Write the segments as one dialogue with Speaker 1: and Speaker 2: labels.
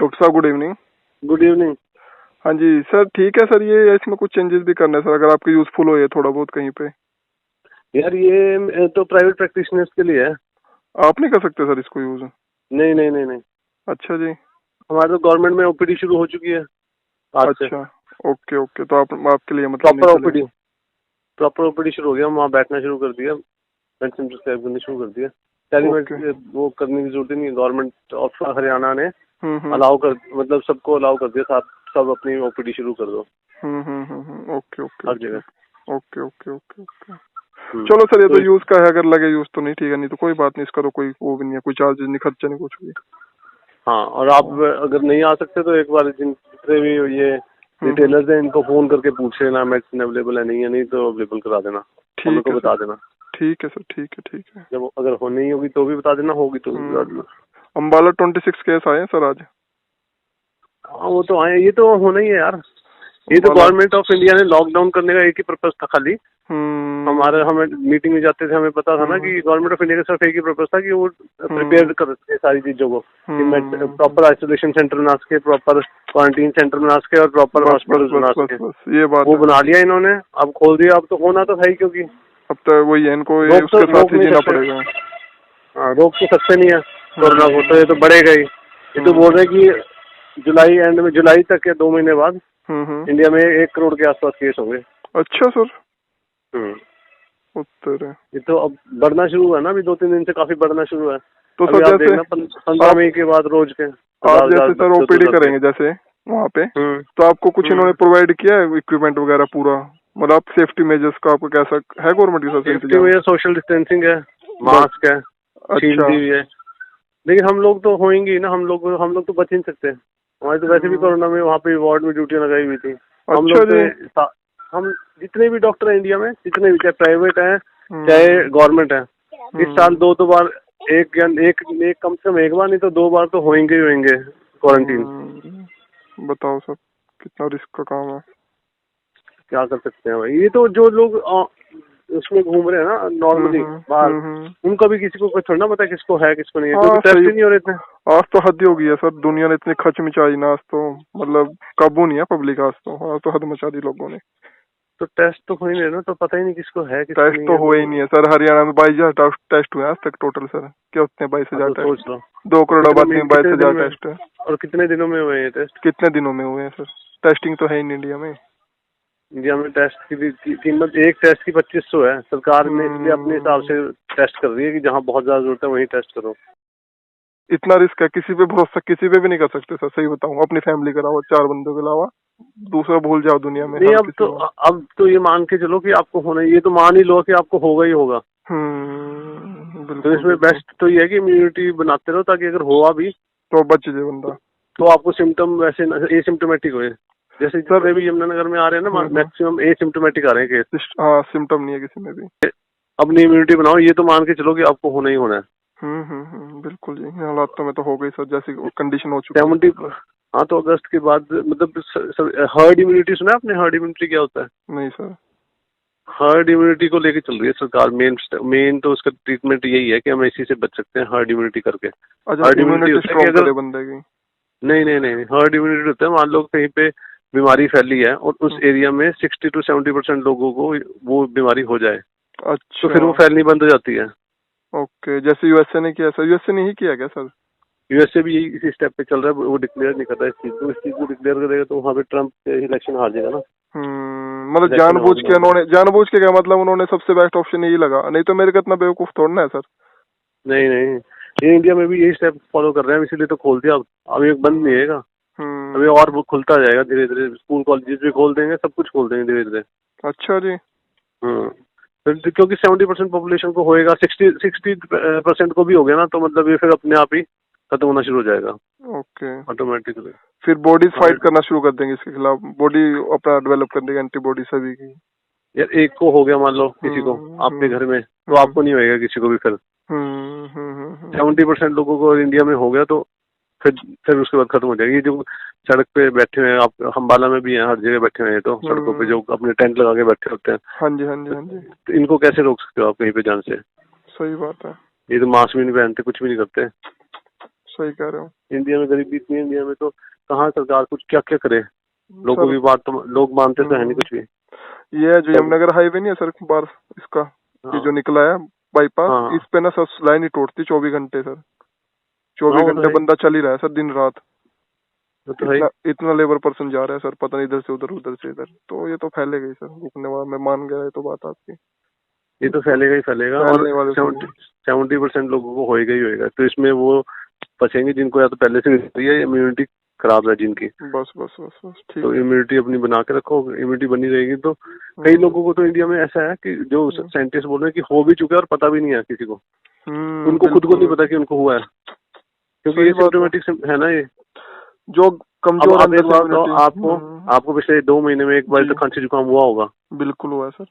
Speaker 1: Doctor साहब good evening.
Speaker 2: Good evening.
Speaker 1: हाँ जी sir, ठीक है सर, ये इसमें कुछ चेंजेस भी करना है सर, अगर आपके यूजफुल हो ये थोड़ा बहुत कहीं पे।
Speaker 2: यार ये तो प्राइवेट प्रैक्टिशनर्स के लिए है।
Speaker 1: आप नहीं कर सकते सर इसको यूज?
Speaker 2: नहीं नहीं नहीं नहीं,
Speaker 1: अच्छा जी।
Speaker 2: हमारे तो गवर्नमेंट में ओपीडी शुरू हो चुकी है आज से।
Speaker 1: अच्छा, ओके ओके, तो आप आपके लिए मतलब
Speaker 2: प्रॉपर
Speaker 1: नहीं
Speaker 2: ओपीडी
Speaker 1: चलेगा?
Speaker 2: प्रॉपर ओपीडी शुरू हो गया, वहाँ बैठना शुरू कर दिया, मेडिसिन प्रिस्क्राइब करनी शुरू कर दिया। टेलीमेड
Speaker 1: ओके।
Speaker 2: वो करने की जरूरत ही नहीं है। गवर्नमेंट ऑफ हरियाणा ने
Speaker 1: हम्म।
Speaker 2: अलाउ कर, मतलब सबको अलाउ कर दिया, सब अपनी ओपीडी शुरू कर दो
Speaker 1: ओके ओके
Speaker 2: हर
Speaker 1: ओके
Speaker 2: जगह।
Speaker 1: Okay okay okay okay. चलो सर, ये तो यूज का है, अगर लगे यूज तो नहीं ठीक है, नहीं तो कोई बात नहीं, इसका तो कोई वो भी नहीं है, कोई चार्जेस नहीं, खर्चा नहीं, कुछ भी।
Speaker 2: हाँ, और आप अगर नहीं आ सकते तो एक बार जितने भी ये रिटेलर्स हैं इनको फोन करके पूछ लेना मेडिसिन अवेलेबल है, नहीं है, नहीं तो अवेलेबल करा देना, हमें को बता देना।
Speaker 1: ठीक है सर, ठीक है ठीक है।
Speaker 2: जब अगर हो नहीं होगी तो भी बता देना, होगी तो भी बता देना।
Speaker 1: अम्बाला 26 केस आए हैं सर आज।
Speaker 2: हाँ वो तो आए, ये तो होना ही है यार। ये तो गवर्नमेंट ऑफ इंडिया ने लॉकडाउन करने का एक ही पर्पज था खाली। हमें मीटिंग में जाते थे, हमें पता था ना कि गवर्नमेंट ऑफ इंडिया का सिर्फ एक ही पर्पज था कि वो प्रिपेयर कर सके सारी चीजों को, कि प्रॉपर आइसोलेशन सेंटर बना सके, प्रॉपर क्वारंटीन सेंटर बना सके और प्रॉपर हॉस्पिटल बना सके।
Speaker 1: ये बात
Speaker 2: वो बना लिया इन्होंने, अब खोल दिया। अब तो होना तो है ही, क्योंकि
Speaker 1: अब तो वही है, इनको उसके साथ ही जीना पड़ेगा।
Speaker 2: हाँ, रोक तो सकते नहीं है कोरोना को, तो ये तो बढ़ेगा ही। ये तो बोल रहे कि जुलाई एंड में, जुलाई तक या 2 महीने बाद इंडिया में 1 करोड़ के आसपास केस होंगे।
Speaker 1: अच्छा सर। उत्तर
Speaker 2: ये तो अब बढ़ना शुरू हुआ ना, अभी 2-3 दिन से काफी बढ़ना शुरू है।
Speaker 1: तो
Speaker 2: अभी
Speaker 1: सर
Speaker 2: आप देखना 15 मई के बाद रोज के
Speaker 1: आप जैसे सर ओपीडी करेंगे जैसे वहाँ पे, तो आपको कुछ इन्होंने प्रोवाइड किया है इक्विपमेंट वगैरह पूरा, मतलब सेफ्टी मेजर्स का आपको कैसा है गवर्नमेंट के साथ?
Speaker 2: सेफ्टी मेजर, सोशल डिस्टेंसिंग है, मास्क है, शील्ड दी हुई है। लेकिन हम लोग तो होंगे ना, हम लोग तो बच ही नहीं सकते। हमारी तो वैसे भी कोरोना में वहाँ पे वार्ड में ड्यूटियां लगाई हुई थी। हम लोग तो, हम जितने भी डॉक्टर हैं इंडिया में, जितने भी, चाहे प्राइवेट हैं चाहे गवर्नमेंट है, इस साल 2 बार, एक कम से कम 1 बार नहीं तो 2 बार तो होंगे ही होंगे क्वारंटीन।
Speaker 1: बताओ सर, कितना रिस्क का काम है।
Speaker 2: क्या कर सकते हैं भाई, ये तो जो लोग उसमें घूम रहे हैं ना नॉर्मली बाहर, उनका भी किसी को कुछ थोड़ा ना पता किसको है किसको नहीं है, क्योंकि टेस्ट ही नहीं हो रहे थे।
Speaker 1: आज तो हद हो गई है सर, दुनिया ने इतनी खच मचाई ना, आज तो मतलब काबू नहीं है पब्लिक, आज तो हद मचा दी लोगों ने।
Speaker 2: तो टेस्ट तो हो ही नहीं ना, तो पता ही नहीं किसको है किसको
Speaker 1: टेस्ट
Speaker 2: नहीं
Speaker 1: तो हो ही नहीं है सर। हरियाणा में 22,000 टेस्ट हुए आज तक टोटल सर। क्या होते हैं 22,000 टेस्ट?
Speaker 2: सोच लो,
Speaker 1: 2 करोड़ आबादी में 22,000 टेस्ट है।
Speaker 2: और कितने दिनों में हुए हैं टेस्ट?
Speaker 1: कितने दिनों में हुए हैं सर? टेस्टिंग तो है ही इंडिया में।
Speaker 2: इंडिया में टेस्ट की कीमत, एक टेस्ट की 2500 है। सरकार ने इसलिए अपने हिसाब से टेस्ट कर रही है कि जहाँ बहुत ज्यादा जरूरत है वहीं टेस्ट करो।
Speaker 1: इतना रिस्क है, किसी पे भरोसा किसी पे भी नहीं कर सकते सर, सही बताऊं। अपनी फैमिली के अलावा, 4 बंदों के अलावा दूसरा भूल जाओ दुनिया में।
Speaker 2: नहीं, अब तो ये मान के चलो कि आपको होना, ये तो मान ही लो कि आपको होगा ही होगा। तो इसमें बेस्ट तो ये है कि इम्यूनिटी बनाते रहो, ताकि अगर हुआ भी
Speaker 1: तो बच जाए बंदा।
Speaker 2: तो आपको सिम्टम वैसे एसिम्टोमेटिक हुए, जैसे जितने भी यमुनानगर में आ रहे हैं ना, मैक्सिमम एसिम्टोमेटिक आ रहे हैं केस।
Speaker 1: हाँ, सिम्टम नहीं है किसी में भी।
Speaker 2: अपनी इम्यूनिटी बनाओ, ये तो मान के चलो कि आपको होना ही होना है।
Speaker 1: बिल्कुल जी, हालात तो में तो हो गई सर, जैसी कंडीशन हो चुकी है।
Speaker 2: 70, हाँ, तो अगस्त के बाद, मतलब हर्ड इम्यूनिटी सुना है आपने? हर्ड इम्यूनिटी क्या होता है?
Speaker 1: नहीं सर।
Speaker 2: हर्ड इम्यूनिटी को लेके चल रही है सरकार। मेन तो उसका ट्रीटमेंट यही है कि हम इसी से बच सकते हैं, हर्ड इम्यूनिटी करके। हर्ड इम्यूनिटी होता है कि अगर
Speaker 1: बंदे की,
Speaker 2: नहीं, हर्ड इम्यूनिटी होता है, मान लो कहीं पे बीमारी फैली है और उस एरिया में 60 to 70% लोगों को वो बीमारी हो जाए।
Speaker 1: अच्छा,
Speaker 2: तो फिर वो फैलनी बंद हो जाती है।
Speaker 1: ओके, जैसे यूएसए ने किया सर। यूएसए ने ही किया क्या सर?
Speaker 2: यूएसए भी यही इसी स्टेप पे चल रहा है, वो डिक्लेयर नहीं कर रहा है इस चीज को डिक्लेयर करेगा तो वहाँ पे ट्रम्प इलेक्शन हार जाएगा ना।
Speaker 1: मतलब जानबूझ के क्या, मतलब उन्होंने सबसे बेस्ट ऑप्शन यही लगा, नहीं तो मेरे को इतना बेवकूफ थोड़ना है सर।
Speaker 2: नहीं, ये इंडिया में भी यही स्टेप फॉलो कर रहे हैं, इसीलिए तो खोल दिया। अब एक बंद नहीं होगा, अभी और वो खुलता जाएगा धीरे धीरे। स्कूल कॉलेज भी खोल देंगे, सब कुछ खोल देंगे धीरे धीरे।
Speaker 1: अच्छा जी।
Speaker 2: क्योंकि 70% पॉपुलेशन को होएगा, 60% को भी हो गया ना, तो मतलब ये फिर अपने आप ही खत्म होना शुरू हो जाएगा। Okay, automatically.
Speaker 1: फिर बॉडीज फाइट करना शुरू कर देंगे इसके खिलाफ, बॉडी अपना डेवलप कर देगी एंटीबॉडी सभी की।
Speaker 2: यार एक को हो गया मान लो किसी को आपके घर में, तो आपको नहीं होएगा किसी को भी। फिर 70% लोगों को इंडिया में हो गया तो फिर उसके बाद खत्म हो जाएगी। ये जो सड़क पे बैठे हुए हैं, आप अम्बाला में भी हैं, हर जगह बैठे हुए हैं, तो सड़कों पे जो अपने टेंट लगा के बैठे होते हैं,
Speaker 1: हाँ जी,
Speaker 2: तो इनको कैसे रोक सकते हो आप कहीं पे जाने से?
Speaker 1: सही बात है।
Speaker 2: ये तो मास्क भी नहीं पहनते, कुछ भी नहीं करते।
Speaker 1: सही कह रहे हो।
Speaker 2: इंडिया में गरीबी इतनी है, इंडिया में तो कहाँ सरकार कुछ क्या क्या करे, लोगों की बात तो लोग मानते तो है नहीं कुछ भी।
Speaker 1: ये जो यमुनानगर हाईवे नहीं है सर, बार इसका ये जो निकला है बाईपास, इस पे ना सर लाइन ही टूटती 24 घंटे सर, 24 घंटे बंदा चल ही रहा है सर, दिन रात। इतना लेबर पर्सन जा रहा है सर, पता नहीं इधर से उधर उधर से इधर, तो ये तो फैलेगा ही सर, रुकने वाला मैं मान गया, ये तो बात आपकी,
Speaker 2: ये तो फैलेगा ही फैलेगा। और 70% लोगों को होएगा ही होएगा, तो इसमें वो बचेंगे जिनको या तो पहले से है इम्यूनिटी खराब है जिनकी,
Speaker 1: बस बस बस बस ठीक।
Speaker 2: तो इम्यूनिटी अपनी बना के रखो, इम्यूनिटी बनी रहेगी। तो कई लोगों को तो इंडिया में ऐसा है कि जो साइंटिस्ट बोल रहे हैं कि हो भी चुका है और पता भी नहीं है किसी को, उनको खुद को नहीं पता कि उनको हुआ है, क्योंकि ये सिम्टोमेटिक है ना। ये जो कमजोर आपको पिछले 2 महीने में एक बार तो खांसी जुकाम हुआ होगा। बिल्कुल हुआ है सर,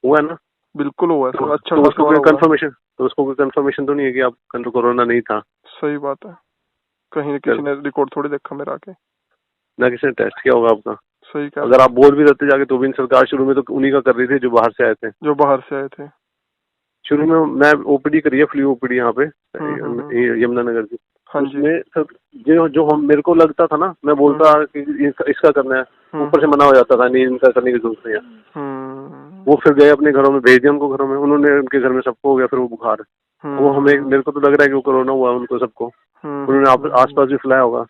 Speaker 2: हुआ है ना, बिल्कुल हुआ है सर। अच्छा, तो उसको कोई कंफर्मेशन तो नहीं है कि आप कोरोना नहीं था। सही बात है, कहीं किसी ने रिकॉर्ड थोड़ी देखा मेरा आके, ना किसी ने टेस्ट किया होगा आपका। सही कहा। अगर आप बोल भी रहते जाके तो भी सरकार शुरू में तो उन्हीं का कर रही थी जो बाहर से आए थे। शुरू में मैं ओपीडी करी है, फ्लू ओपीडी यहाँ पे यमुनानगर की। हाँ जी। सर जो हम मेरे को लगता था ना, मैं बोलता कि इसका करना है, ऊपर से मना हो जाता था, नहीं इनका करने की जरूरत नहीं है। वो फिर गए अपने घरों में, भेज दिया उनको घरों में, उन्होंने उनके घर में सबको हो गया फिर वो बुखार। वो मेरे को तो लग रहा है कि वो कोरोना हुआ उनको सबको, उन्होंने आसपास भी फैलाया होगा।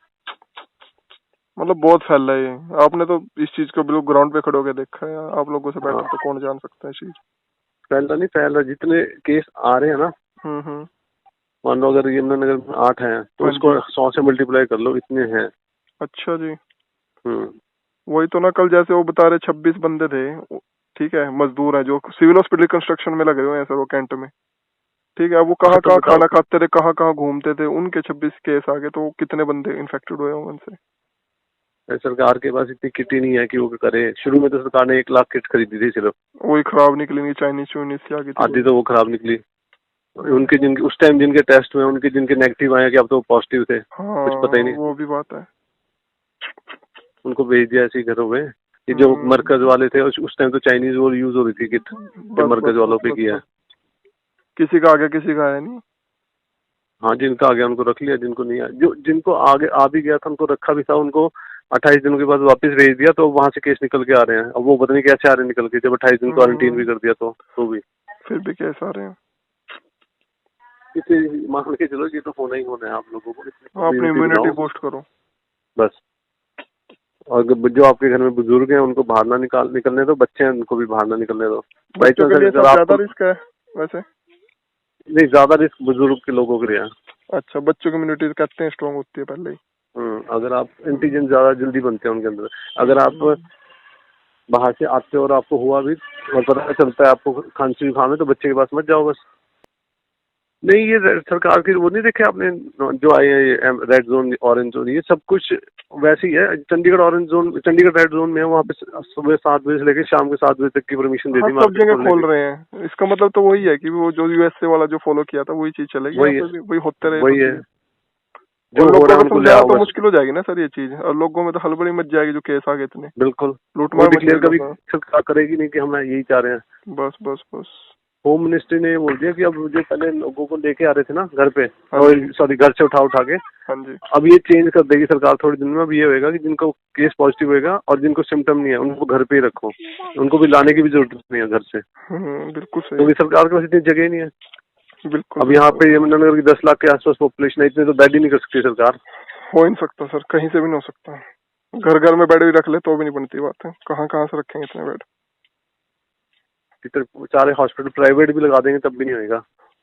Speaker 2: मतलब बहुत फैल रहा है ये, आपने तो इस चीज को बिल्कुल ग्राउंड पे खड़े होकर देखा है, आप लोगों से बेटर तो कौन जान सकता है चीज। फैल रहा, जितने केस आ रहे हैं ना, मान लो अगर यमुनानगर में 8 हैं तो उसको 100 से मल्टीप्लाई कर लो, इतने हैं। अच्छा जी। वही तो ना, कल जैसे वो बता रहे 26 बंदे थे, ठीक है, मजदूर हैं जो सिविल हॉस्पिटल कंस्ट्रक्शन में लगे हुए हैं सर, वो कैंट में, ठीक है, वो कहाँ कहाँ खाना खाते थे, कहाँ कहाँ घूमते थे, उनके 26 केस आ गए, तो कितने बंदे इन्फेक्टेड हुए होंगे उनसे। सरकार के पास इतनी किट ही नहीं है कि वो करे। शुरू में तो सरकार ने 1 लाख किट खरीदी थी सिर्फ, वही खराब निकली, चाइनीज से आ गई, आधी तो वो खराब निकली। उनके जिनके उस टाइम जिनके टेस्ट हुए, उनके जिनके नेगेटिव आए कि अब तो पॉजिटिव थे, कुछ पता ही नहीं। वो भी बात है, उनको भेज दिया ऐसे घरों में। ये जो मरकज वाले थे उस टाइम तो चाइनीज वो यूज हो रही थी किट, जो मरकज वालों पे किया। किसी का आ गया, किसी का आया नहीं। हाँ, जिनका आ गया उनको रख लिया, जिनको नहीं आया, जो जिनको आगे आ भी गया था उनको रखा भी था, उनको 28 दिनों के बाद वापस भेज दिया, तो वहां से केस निकल के आ रहे हैं। अब वो पता नहीं कैसे आ रहे हैं निकल के, जब 28 दिन क्वारंटीन भी कर दिया तो भी फिर भी केस आ रहे हैं। इसे मान के चलो, ये तो होना ही होना है आप लोगों को, अपनी इम्यूनिटी बूस्ट करो बस। और जो आपके घर में बुजुर्ग हैं उनको बाहर ना निकलने दो, बच्चे हैं उनको भी बाहर ना निकलने दो। बच्चों के लिए ज्यादा रिस्क है वैसे, नहीं ज्यादा रिस्क बुजुर्ग के लोगों के लिए। अच्छा, बच्चों की इम्यूनिटी कहते हैं स्ट्रॉन्ग होती है पहले ही। अगर आप एंटीजन ज्यादा जल्दी बनते हैं उनके अंदर, अगर आप बाहर से आते हो और आपको हुआ भी और पता चलता है आपको खांसी जुकाम है, तो बच्चे के पास मत जाओ बस। नहीं, ये सरकार की वो नहीं देखे आपने जो आए हैं रेड जोन, ऑरेंज जोन, ये सब कुछ वैसे ही है। Chandigarh orange zone, Chandigarh red zone में है, वहाँ पे सुबह 7 बजे से लेकर शाम के 7 बजे तक की परमिशन दे दी। सब जगह खोल रहे हैं, इसका मतलब तो वही है कि वो जो यूएसए वाला जो फॉलो किया था वही चीज चलेगी, वही होते रहे, वही है जो हो रहा है। उनको समझाना तो मुश्किल हो जाएगी ना सर ये चीज, और लोगों में तो हड़बड़ी मच जाएगी जो केस आ गए इतने। बिल्कुल, लूटमार डिक्लेयर कभी सरकार करेगी नहीं कि हम यही चाह रहे हैं। बस बस बस, होम मिनिस्ट्री ने बोल दिया कि अब जो पहले लोगों को लेके आ रहे थे ना घर पे, सॉरी घर से उठा के, हाँ जी, अब ये चेंज कर देगी सरकार थोड़े दिन में। अब ये होएगा कि जिनको केस पॉजिटिव होएगा और जिनको सिम्टम नहीं है उनको घर पे ही रखो, उनको भी लाने की भी जरूरत नहीं है घर से। बिल्कुल सही, क्योंकि सरकार के पास इतनी जगह नहीं है। बिल्कुल, अब यहाँ पे यमुनानगर की 10 लाख के आसपास पॉपुलेशन है, इतने तो बेड ही नहीं कर सकती सरकार। हो ही नहीं सकता सर, कहीं से भी नहीं हो सकता। घर घर में बेड भी रख ले तो भी नहीं बनती बात है, कहाँ कहाँ से रखेंगे इतने बेड। सारे हॉस्पिटल प्राइवेट भी लगा देंगे तब भी नहीं होगा।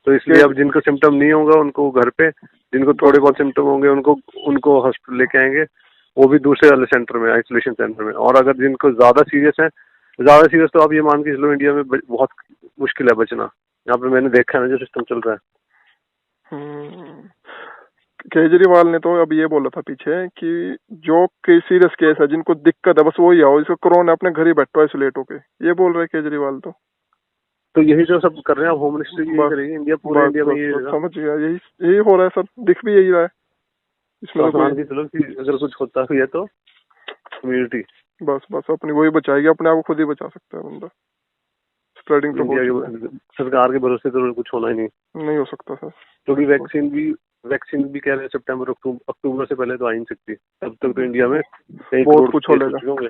Speaker 2: तो इसलिए अब जिनको सिम्टम नहीं होगा उनको घर पे, जिनको थोड़े बहुत सिम्टम होंगे उनको हॉस्पिटल लेके आएंगे, वो भी दूसरे वाले सेंटर में, आइसोलेशन सेंटर में। और अगर जिनको ज्यादा सीरियस तो आप ये मान के चलो इंडिया में बहुत मुश्किल है बचना। यहाँ पे मैंने देखा है ना जो सिस्टम चल रहा है। केजरीवाल ने तो अब ये बोला था पीछे कि जो सीरियस केस है, जिनको दिक्कत है, बस वही आओ, इसको कोरोना अपने घर ही बैठो आइसोलेट होके, ये बोल रहे केजरीवाल। तो यही जो सब कर रहे हैं, होम मिनिस्ट्री यही करेगी इंडिया, पूरे इंडिया में ये समझ गया, यही हो रहा है सर, दिख भी यही रहा है इसमें। तो मान के चलो कि अगर कुछ होता भी है तो कम्युनिटी बस अपनी वही बचाएगी, अपने आप को खुद ही बचा सकता है बंदा। स्प्रेडिंग तो सरकार के भरोसे तो कुछ होना ही नहीं हो सकता सर, क्योंकि वैक्सीन भी वैक्सीन भी कह रहे हैं सितंबर अक्टूबर से पहले तो आ ही नहीं सकती, तब तक तो इंडिया में कई
Speaker 1: बहुत
Speaker 2: करोड़
Speaker 1: कुछ
Speaker 2: केस
Speaker 1: होगा।
Speaker 2: हो चुके होंगे।